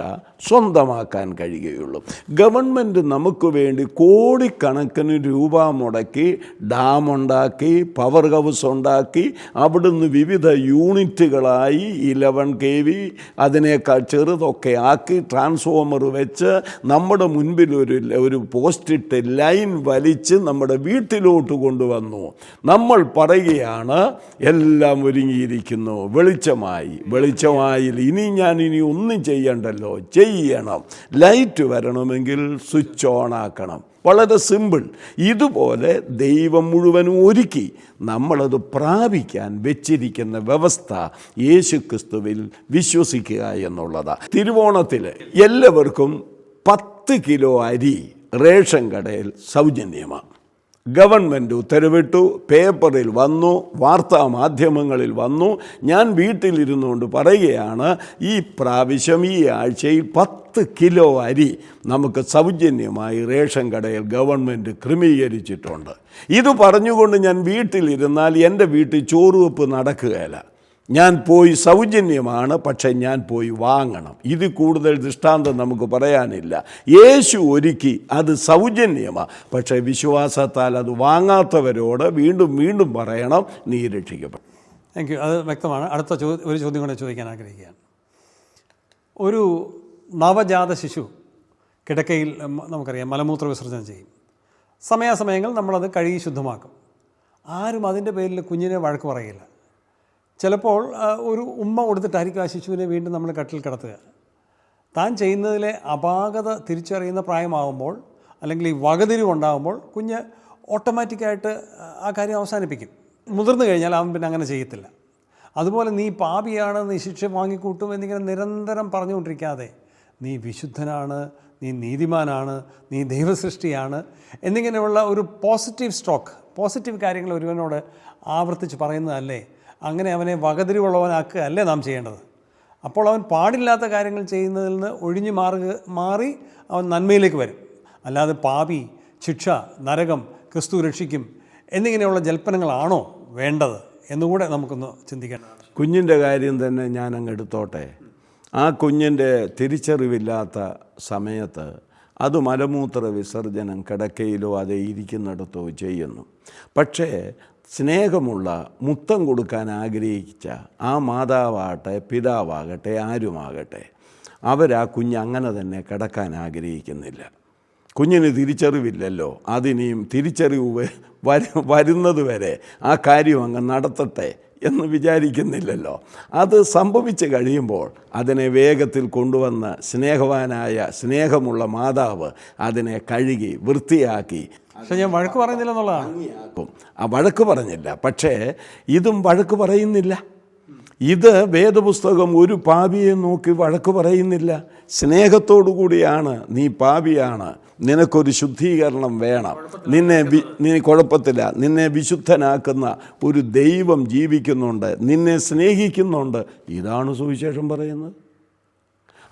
[SPEAKER 2] സ്വന്തമാക്കാൻ കഴിയുകയുള്ളൂ. ഗവൺമെൻറ് നമുക്ക് വേണ്ടി കോടിക്കണക്കിന് രൂപ മുടക്കി ഡാമുണ്ടാക്കി, പവർ ഹൗസ് ഉണ്ടാക്കി, അവിടുന്ന് വിവിധ യൂണിറ്റുകളായി 11 kV അതിനേക്കാൾ ചെറുതൊക്കെ ആക്കി ട്രാൻസ്ഫോമർ വെച്ച് നമ്മുടെ മുൻപിൽ ഒരു പോസ്റ്റിട്ട് ലൈൻ വലിച്ച് നമ്മുടെ വീട്ടിലോട്ട് കൊണ്ടുവന്നു. നമ്മൾ പറയുകയാണ് എല്ലാം ഒരുങ്ങിയിരിക്കുന്നു, വെളിച്ചമായി ഇനി ഒന്നും ചെയ്യണ്ടല്ലോ, ചെയ്യണം. ലൈറ്റ് വരണമെങ്കിൽ സ്വിച്ച് ഓൺ ആക്കണം. വളരെ സിമ്പിൾ. ഇതുപോലെ ദൈവം മുഴുവനും ഒരുക്കി നമ്മളത് പ്രാപിക്കാൻ വെച്ചിരിക്കുന്ന വ്യവസ്ഥ യേശുക്രിസ്തുവിൽ വിശ്വസിക്കുക എന്നുള്ളതാണ്. തിരുവോണത്തിൽ എല്ലാവർക്കും 10 കിലോ അരി റേഷൻ കടയിൽ സൗജന്യമാണ്. ഗവൺമെൻറ് ഉത്തരവിട്ടു, പേപ്പറിൽ വന്നു, വാർത്താ മാധ്യമങ്ങളിൽ വന്നു. ഞാൻ വീട്ടിലിരുന്നുകൊണ്ട് പറയുകയാണ്, ഈ പ്രാവശ്യം ഈ ആഴ്ചയിൽ 10 കിലോ അരി നമുക്ക് സൗജന്യമായി റേഷൻ കടയിൽ ഗവൺമെൻറ് ക്രമീകരിച്ചിട്ടുണ്ട്. ഇത് പറഞ്ഞുകൊണ്ട് ഞാൻ വീട്ടിലിരുന്നാൽ എൻ്റെ വീട്ടിൽ ചോറുവെപ്പ് നടക്കുകയില്ല. ഞാൻ പോയി സൗജന്യമാണ്, പക്ഷെ ഞാൻ പോയി വാങ്ങണം. ഇത് കൂടുതൽ ദൃഷ്ടാന്തം നമുക്ക് പറയാനില്ല. യേശു ഒരുക്കി, അത് സൗജന്യമാണ്. പക്ഷേ വിശ്വാസത്താൽ അത് വാങ്ങാത്തവരോട് വീണ്ടും വീണ്ടും പറയണം, നീ രക്ഷിക്കപ്പെടും.
[SPEAKER 1] Thank you. അത് വ്യക്തമാണ്. അടുത്ത ഒരു ചോദ്യം കൂടെ ചോദിക്കാൻ ആഗ്രഹിക്കുകയാണ്. ഒരു നവജാത ശിശു കിടക്കയിൽ നമുക്കറിയാം മലമൂത്ര വിസർജനം ചെയ്യും. സമയാസമയങ്ങൾ നമ്മളത് കഴുകി ശുദ്ധമാക്കും. ആരും അതിൻ്റെ പേരിൽ കുഞ്ഞിനെ വഴക്ക് പറയില്ല. ചിലപ്പോൾ ഒരു ഉമ്മ കൊടുത്തിട്ടായിരിക്കും ആ ശിശുവിനെ വീണ്ടും നമ്മൾ കട്ടിൽ കിടത്തുക. താൻ ചെയ്യുന്നതിലെ അപാകത തിരിച്ചറിയുന്ന പ്രായമാകുമ്പോൾ അല്ലെങ്കിൽ ഈ വകതിരിവുണ്ടാകുമ്പോൾ കുഞ്ഞ് ഓട്ടോമാറ്റിക്കായിട്ട് ആ കാര്യം അവസാനിപ്പിക്കും. മുതിർന്നു കഴിഞ്ഞാൽ അവൻ പിന്നെ അങ്ങനെ ചെയ്യത്തില്ല. അതുപോലെ നീ പാപിയാണ്, നീ ശിക്ഷ വാങ്ങിക്കൂട്ടും എന്നിങ്ങനെ നിരന്തരം പറഞ്ഞുകൊണ്ടിരിക്കാതെ നീ വിശുദ്ധനാണ്, നീ നീതിമാനാണ്, നീ ദൈവസൃഷ്ടിയാണ് എന്നിങ്ങനെയുള്ള ഒരു പോസിറ്റീവ് കാര്യങ്ങൾ ഒരുവനോട് ആവർത്തിച്ച് പറയുന്നതല്ലേ, അങ്ങനെ അവനെ വകതിരിവുള്ളവനാക്കുകയല്ലേ നാം ചെയ്യേണ്ടത്. അപ്പോൾ അവൻ പാടില്ലാത്ത കാര്യങ്ങൾ ചെയ്യുന്നതിൽ നിന്ന് ഒഴിഞ്ഞു മാറി അവൻ നന്മയിലേക്ക് വരും. അല്ലാതെ പാപി, ശിക്ഷ, നരകം, ക്രിസ്തു രക്ഷിക്കും എന്നിങ്ങനെയുള്ള ജൽപ്പനങ്ങളാണോ വേണ്ടത് എന്നുകൂടെ നമുക്കൊന്ന് ചിന്തിക്കേണ്ടതാണ്.
[SPEAKER 2] കുഞ്ഞിൻ്റെ കാര്യം തന്നെ ഞാൻ അങ്ങ് എടുത്തോട്ടെ. ആ കുഞ്ഞിൻ്റെ തിരിച്ചറിവില്ലാത്ത സമയത്ത് അത് മലമൂത്ര വിസർജനം കിടക്കയിലോ അതേ ഇരിക്കുന്നിടത്തോ ചെയ്യുന്നു. പക്ഷേ സ്നേഹമുള്ള മുത്തം കൊടുക്കാൻ ആഗ്രഹിച്ച ആ മാതാവാകട്ടെ പിതാവാകട്ടെ ആരുമാകട്ടെ അവരാ കുഞ്ഞ് അങ്ങനെ തന്നെ കിടക്കാൻ ആഗ്രഹിക്കുന്നില്ല. കുഞ്ഞിന് തിരിച്ചറിവില്ലല്ലോ, അതിനെയും തിരിച്ചറിവ് വരുന്നത് വരെ ആ കാര്യം അങ്ങ് നടത്തട്ടെ എന്ന് വിചാരിക്കുന്നില്ലല്ലോ. അത് സംഭവിച്ച് കഴിയുമ്പോൾ അതിനെ വേഗത്തിൽ കൊണ്ടുവന്ന് സ്നേഹമുള്ള മാതാവ് അതിനെ കഴുകി വൃത്തിയാക്കി.
[SPEAKER 1] പക്ഷേ ഞാൻ വഴക്ക് പറയുന്നില്ല എന്നുള്ളതാണ്.
[SPEAKER 2] ആ വഴക്ക് പറഞ്ഞില്ല, പക്ഷേ ഇതും വഴക്ക് പറയുന്നില്ല. ഇത് വേദപുസ്തകം ഒരു പാപിയെ നോക്കി വഴക്ക് പറയുന്നില്ല. സ്നേഹത്തോടു കൂടിയാണ്, നീ പാപിയാണ്, നിനക്കൊരു ശുദ്ധീകരണം വേണം, നീ കുഴപ്പത്തില്ല, നിന്നെ വിശുദ്ധനാക്കുന്ന ഒരു ദൈവം ജീവിക്കുന്നുണ്ട്, നിന്നെ സ്നേഹിക്കുന്നുണ്ട്. ഇതാണ് സുവിശേഷം പറയുന്നത്.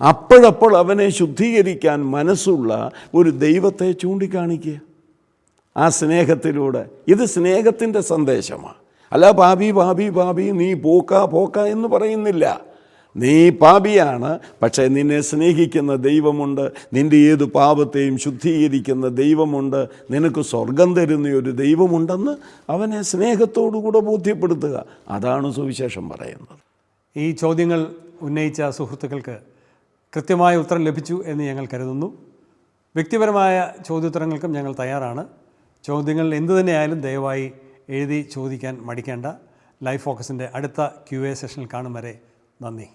[SPEAKER 2] അപ്പോഴപ്പോൾ അവനെ ശുദ്ധീകരിക്കാൻ മനസ്സുള്ള ഒരു ദൈവത്തെ ചൂണ്ടിക്കാണിക്കുക ആ സ്നേഹത്തിലൂടെ. ഇത് സ്നേഹത്തിൻ്റെ സന്ദേശമാണ്. അല്ല പാപി പാപി പാപി നീ പോക്ക എന്ന് പറയുന്നില്ല. നീ പാപിയാണ്, പക്ഷേ നിന്നെ സ്നേഹിക്കുന്ന ദൈവമുണ്ട്, നിൻ്റെ ഏത് പാപത്തെയും ശുദ്ധീകരിക്കുന്ന ദൈവമുണ്ട്, നിനക്ക് സ്വർഗം തരുന്ന ഒരു ദൈവമുണ്ടെന്ന് അവനെ സ്നേഹത്തോടുകൂടെ ബോധ്യപ്പെടുത്തുക. അതാണ് സുവിശേഷം പറയുന്നത്.
[SPEAKER 1] ഈ ചോദ്യങ്ങൾ ഉന്നയിച്ച സുഹൃത്തുക്കൾക്ക് കൃത്യമായ ഉത്തരം ലഭിച്ചു എന്ന് ഞങ്ങൾ കരുതുന്നു. വ്യക്തിപരമായ ചോദ്യോത്തരങ്ങൾക്കും ഞങ്ങൾ തയ്യാറാണ്. ചോദ്യങ്ങൾ എന്തു തന്നെയായാലും ദയവായി എഴുതി ചോദിക്കാൻ മടിക്കേണ്ട. ലൈഫ് ഫോക്കസിൻ്റെ അടുത്ത Q&A സെഷനിൽ കാണും വരെ നന്ദി.